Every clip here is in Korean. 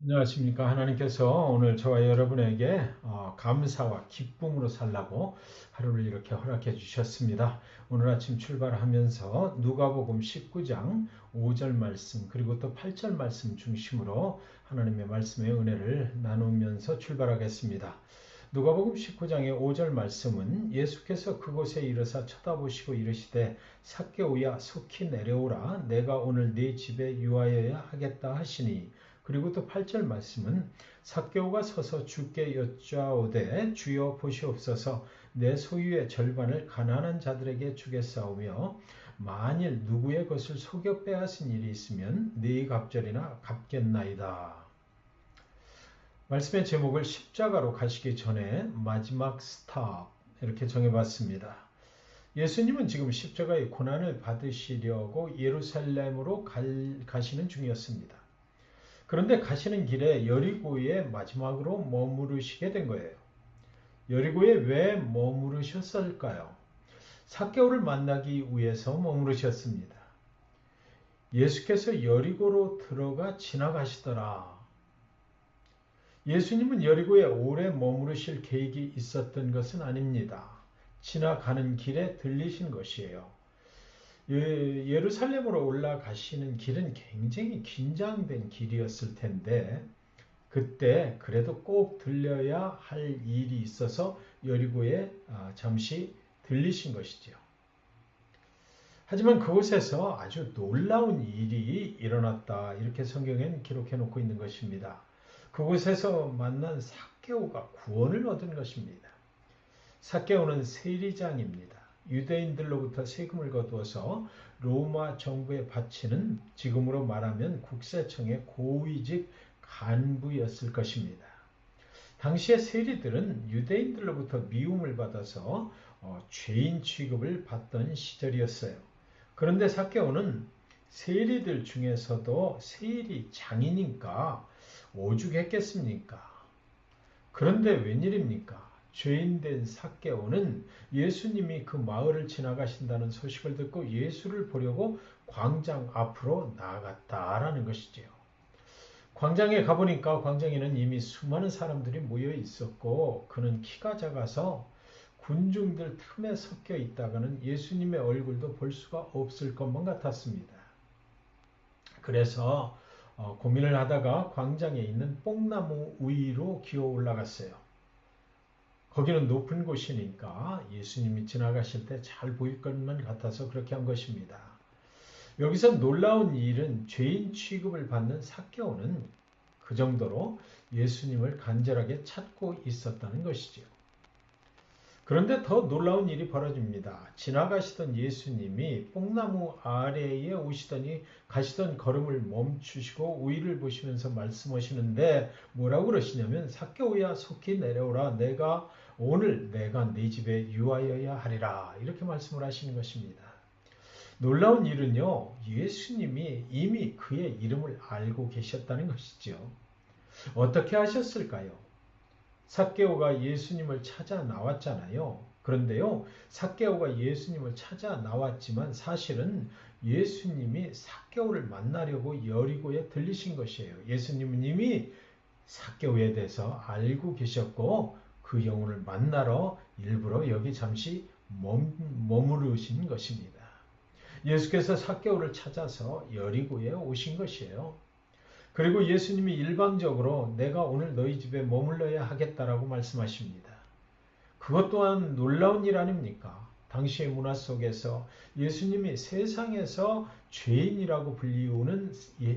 안녕하십니까. 하나님께서 오늘 저와 여러분에게 감사와 기쁨으로 살라고 하루를 이렇게 허락해 주셨습니다. 오늘 아침 출발하면서 누가복음 19장 5절 말씀 그리고 또 8절 말씀 중심으로 하나님의 말씀의 은혜를 나누면서 출발하겠습니다. 누가복음 19장의 5절 말씀은 예수께서 그곳에 이르사 쳐다보시고 이르시되 삭개오야 속히 내려오라 내가 오늘 네 집에 유하여야 하겠다 하시니. 그리고 또 8절 말씀은 삭개오가 서서 주께 여짜오되 주여 보시옵소서 내 소유의 절반을 가난한 자들에게 주겠사오며 만일 누구의 것을 속여 빼앗은 일이 있으면 네 갑절이나 갚겠나이다. 말씀의 제목을 십자가로 가시기 전에 마지막 스탑 이렇게 정해봤습니다. 예수님은 지금 십자가의 고난을 받으시려고 예루살렘으로 가시는 중이었습니다. 그런데 가시는 길에 여리고에 마지막으로 머무르시게 된 거예요. 여리고에 왜 머무르셨을까요? 삭개오를 만나기 위해서 머무르셨습니다. 예수께서 여리고로 들어가 지나가시더라. 예수님은 여리고에 오래 머무르실 계획이 있었던 것은 아닙니다. 지나가는 길에 들리신 것이에요. 예루살렘으로 올라가시는 길은 굉장히 긴장된 길이었을 텐데 그때 그래도 꼭 들려야 할 일이 있어서 여리고에 잠시 들리신 것이죠. 하지만 그곳에서 아주 놀라운 일이 일어났다. 이렇게 성경엔 기록해 놓고 있는 것입니다. 그곳에서 만난 삭개오가 구원을 얻은 것입니다. 삭개오는 세리장입니다. 유대인들로부터 세금을 거두어서 로마 정부에 바치는 지금으로 말하면 국세청의 고위직 간부였을 것입니다. 당시의 세리들은 유대인들로부터 미움을 받아서 죄인 취급을 받던 시절이었어요. 그런데 삭개오는 세리들 중에서도 세리 장이니까 오죽했겠습니까? 그런데 웬일입니까? 죄인된 삭개오는 예수님이 그 마을을 지나가신다는 소식을 듣고 예수를 보려고 광장 앞으로 나아갔다라는 것이지요. 광장에 가보니까 광장에는 이미 수많은 사람들이 모여 있었고 그는 키가 작아서 군중들 틈에 섞여 있다가는 예수님의 얼굴도 볼 수가 없을 것만 같았습니다. 그래서 고민을 하다가 광장에 있는 뽕나무 위로 기어 올라갔어요. 거기는 높은 곳이니까 예수님이 지나가실 때 잘 보일 것만 같아서 그렇게 한 것입니다. 여기서 놀라운 일은 죄인 취급을 받는 삭개오는 그 정도로 예수님을 간절하게 찾고 있었다는 것이죠. 그런데 더 놀라운 일이 벌어집니다. 지나가시던 예수님이 뽕나무 아래에 오시더니 가시던 걸음을 멈추시고 위를 보시면서 말씀하시는데 뭐라고 그러시냐면 삭개오야 속히 내려오라 오늘 내가 네 집에 유하여야 하리라 이렇게 말씀을 하시는 것입니다. 놀라운 일은요, 예수님이 이미 그의 이름을 알고 계셨다는 것이죠. 어떻게 하셨을까요? 삭개오가 예수님을 찾아 나왔잖아요. 그런데요, 삭개오가 예수님을 찾아 나왔지만 사실은 예수님이 삭개오를 만나려고 여리고에 들리신 것이에요. 예수님은 이미 삭개오에 대해서 알고 계셨고 그 영혼을 만나러 일부러 여기 잠시 머무르신 것입니다. 예수께서 삭개오를 찾아서 여리고에 오신 것이에요. 그리고 예수님이 일방적으로 내가 오늘 너희 집에 머물러야 하겠다라고 말씀하십니다. 그것 또한 놀라운 일 아닙니까? 당시의 문화 속에서 예수님이 세상에서 죄인이라고 불리우는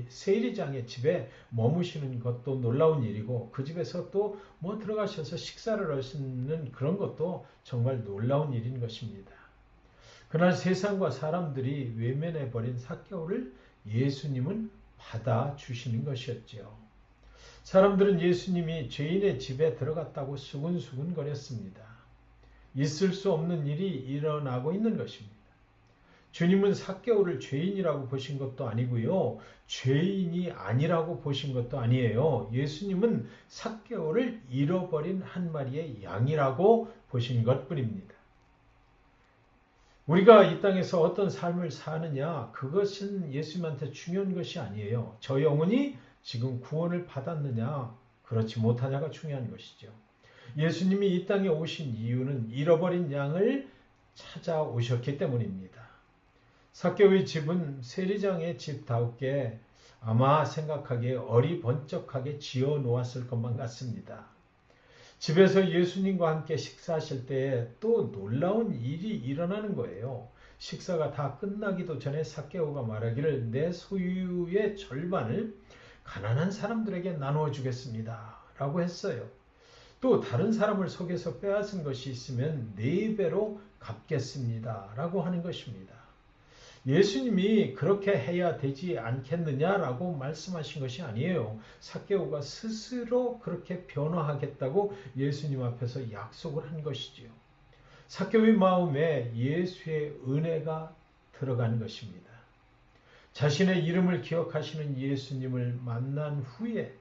세리장의 집에 머무시는 것도 놀라운 일이고 그 집에서 또 들어가셔서 식사를 하시는 그런 것도 정말 놀라운 일인 것입니다. 그날 세상과 사람들이 외면해버린 삭개오를 예수님은 받아주시는 것이었죠. 사람들은 예수님이 죄인의 집에 들어갔다고 수근수근 거렸습니다. 있을 수 없는 일이 일어나고 있는 것입니다. 주님은 삭개오를 죄인이라고 보신 것도 아니고요. 죄인이 아니라고 보신 것도 아니에요. 예수님은 삭개오를 잃어버린 한 마리의 양이라고 보신 것뿐입니다. 우리가 이 땅에서 어떤 삶을 사느냐 그것은 예수님한테 중요한 것이 아니에요. 저 영혼이 지금 구원을 받았느냐, 그렇지 못하냐가 중요한 것이죠. 예수님이 이 땅에 오신 이유는 잃어버린 양을 찾아오셨기 때문입니다. 삭개오의 집은 세리장의 집다우게 아마 생각하기에 어리번쩍하게 지어 놓았을 것만 같습니다. 집에서 예수님과 함께 식사하실 때에 또 놀라운 일이 일어나는 거예요. 식사가 다 끝나기도 전에 삭개오가 말하기를 내 소유의 절반을 가난한 사람들에게 나누어 주겠습니다 라고 했어요. 또 다른 사람을 속여서 빼앗은 것이 있으면 4배로 갚겠습니다 라고 하는 것입니다. 예수님이 그렇게 해야 되지 않겠느냐라고 말씀하신 것이 아니에요. 삭개오가 스스로 그렇게 변화하겠다고 예수님 앞에서 약속을 한 것이지요. 삭개오의 마음에 예수의 은혜가 들어간 것입니다. 자신의 이름을 기억하시는 예수님을 만난 후에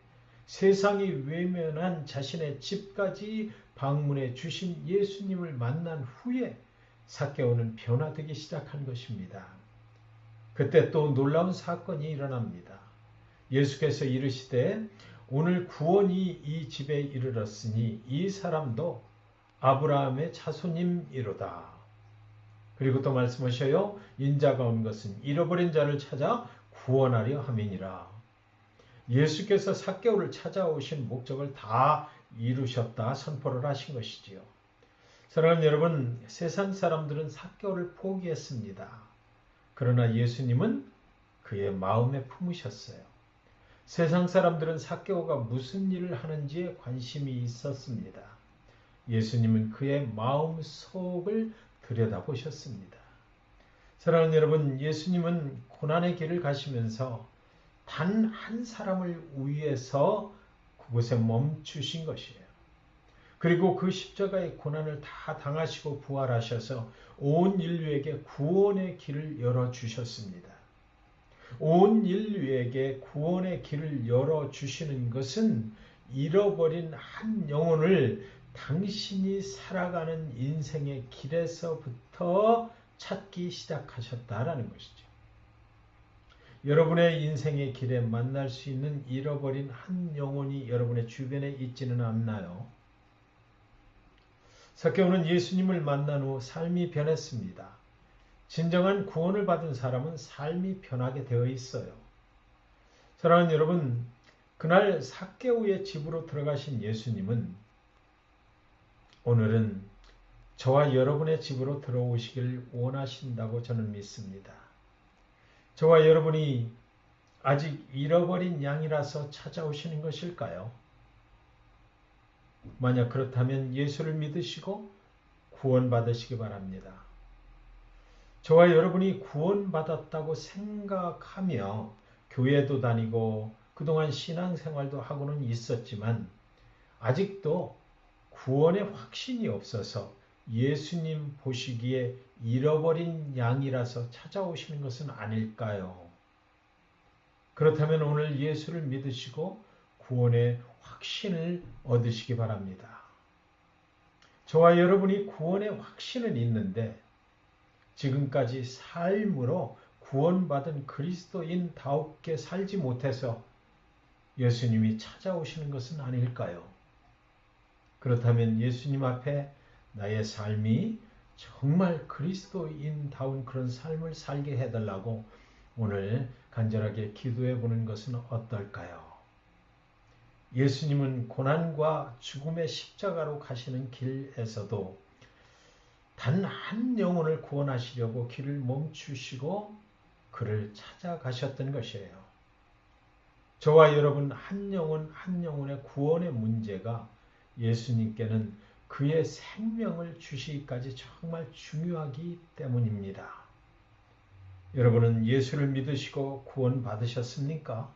세상이 외면한 자신의 집까지 방문해 주신 예수님을 만난 후에 삭개오는 변화되기 시작한 것입니다. 그때 또 놀라운 사건이 일어납니다. 예수께서 이르시되 오늘 구원이 이 집에 이르렀으니 이 사람도 아브라함의 자손임이로다. 그리고 또 말씀하셔요. 인자가 온 것은 잃어버린 자를 찾아 구원하려 함이니라. 예수께서 삭개오를 찾아오신 목적을 다 이루셨다 선포를 하신 것이지요. 사랑하는 여러분, 세상 사람들은 삭개오를 포기했습니다. 그러나 예수님은 그의 마음에 품으셨어요. 세상 사람들은 삭개오가 무슨 일을 하는지에 관심이 있었습니다. 예수님은 그의 마음 속을 들여다보셨습니다. 사랑하는 여러분, 예수님은 고난의 길을 가시면서 단 한 사람을 위해서 그곳에 멈추신 것이에요. 그리고 그 십자가의 고난을 다 당하시고 부활하셔서 온 인류에게 구원의 길을 열어주셨습니다. 온 인류에게 구원의 길을 열어주시는 것은 잃어버린 한 영혼을 당신이 살아가는 인생의 길에서부터 찾기 시작하셨다라는 것이죠. 여러분의 인생의 길에 만날 수 있는 잃어버린 한 영혼이 여러분의 주변에 있지는 않나요? 삭개오는 예수님을 만난 후 삶이 변했습니다. 진정한 구원을 받은 사람은 삶이 변하게 되어 있어요. 사랑하는 여러분, 그날 삭개오의 집으로 들어가신 예수님은 오늘은 저와 여러분의 집으로 들어오시길 원하신다고 저는 믿습니다. 저와 여러분이 아직 잃어버린 양이라서 찾아오시는 것일까요? 만약 그렇다면 예수를 믿으시고 구원받으시기 바랍니다. 저와 여러분이 구원받았다고 생각하며 교회도 다니고 그동안 신앙생활도 하고는 있었지만 아직도 구원의 확신이 없어서 예수님 보시기에 잃어버린 양이라서 찾아오시는 것은 아닐까요? 그렇다면 오늘 예수를 믿으시고 구원의 확신을 얻으시기 바랍니다. 저와 여러분이 구원의 확신은 있는데 지금까지 삶으로 구원받은 그리스도인다웁게 살지 못해서 예수님이 찾아오시는 것은 아닐까요? 그렇다면 예수님 앞에 나의 삶이 정말 그리스도인다운 그런 삶을 살게 해달라고 오늘 간절하게 기도해 보는 것은 어떨까요? 예수님은 고난과 죽음의 십자가로 가시는 길에서도 단 한 영혼을 구원하시려고 길을 멈추시고 그를 찾아가셨던 것이에요. 저와 여러분 한 영혼 한 영혼의 구원의 문제가 예수님께는 그의 생명을 주시기까지 정말 중요하기 때문입니다. 여러분은 예수를 믿으시고 구원받으셨습니까?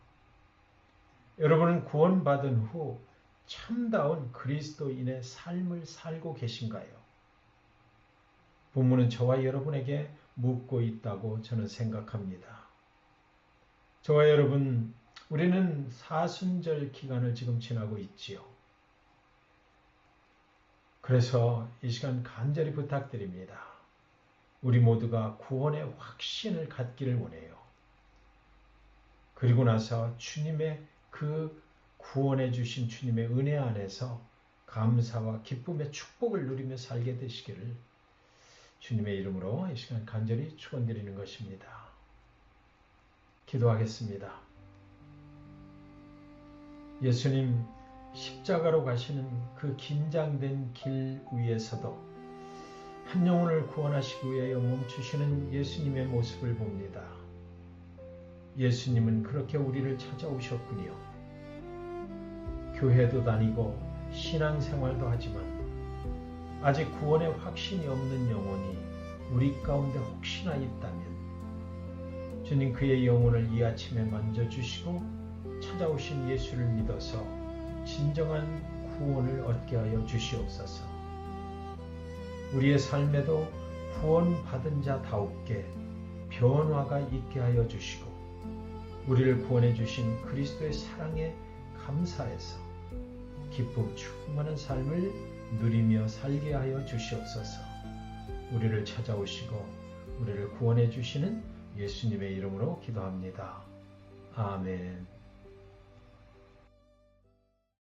여러분은 구원받은 후 참다운 그리스도인의 삶을 살고 계신가요? 부모는 저와 여러분에게 묻고 있다고 저는 생각합니다. 저와 여러분, 우리는 사순절 기간을 지금 지나고 있지요. 그래서 이 시간 간절히 부탁드립니다. 우리 모두가 구원의 확신을 갖기를 원해요. 그리고 나서 주님의 그 구원해 주신 주님의 은혜 안에서 감사와 기쁨의 축복을 누리며 살게 되시기를 주님의 이름으로 이 시간 간절히 축원드리는 것입니다. 기도하겠습니다. 예수님 십자가로 가시는 그 긴장된 길 위에서도 한 영혼을 구원하시기 위하여 멈추시는 예수님의 모습을 봅니다. 예수님은 그렇게 우리를 찾아오셨군요. 교회도 다니고 신앙생활도 하지만 아직 구원의 확신이 없는 영혼이 우리 가운데 혹시나 있다면 주님 그의 영혼을 이 아침에 만져주시고 찾아오신 예수를 믿어서 진정한 구원을 얻게 하여 주시옵소서. 우리의 삶에도 구원받은 자다웁게 변화가 있게 하여 주시고 우리를 구원해 주신 그리스도의 사랑에 감사해서 기쁨 충만한 삶을 누리며 살게 하여 주시옵소서. 우리를 찾아오시고 우리를 구원해 주시는 예수님의 이름으로 기도합니다. 아멘.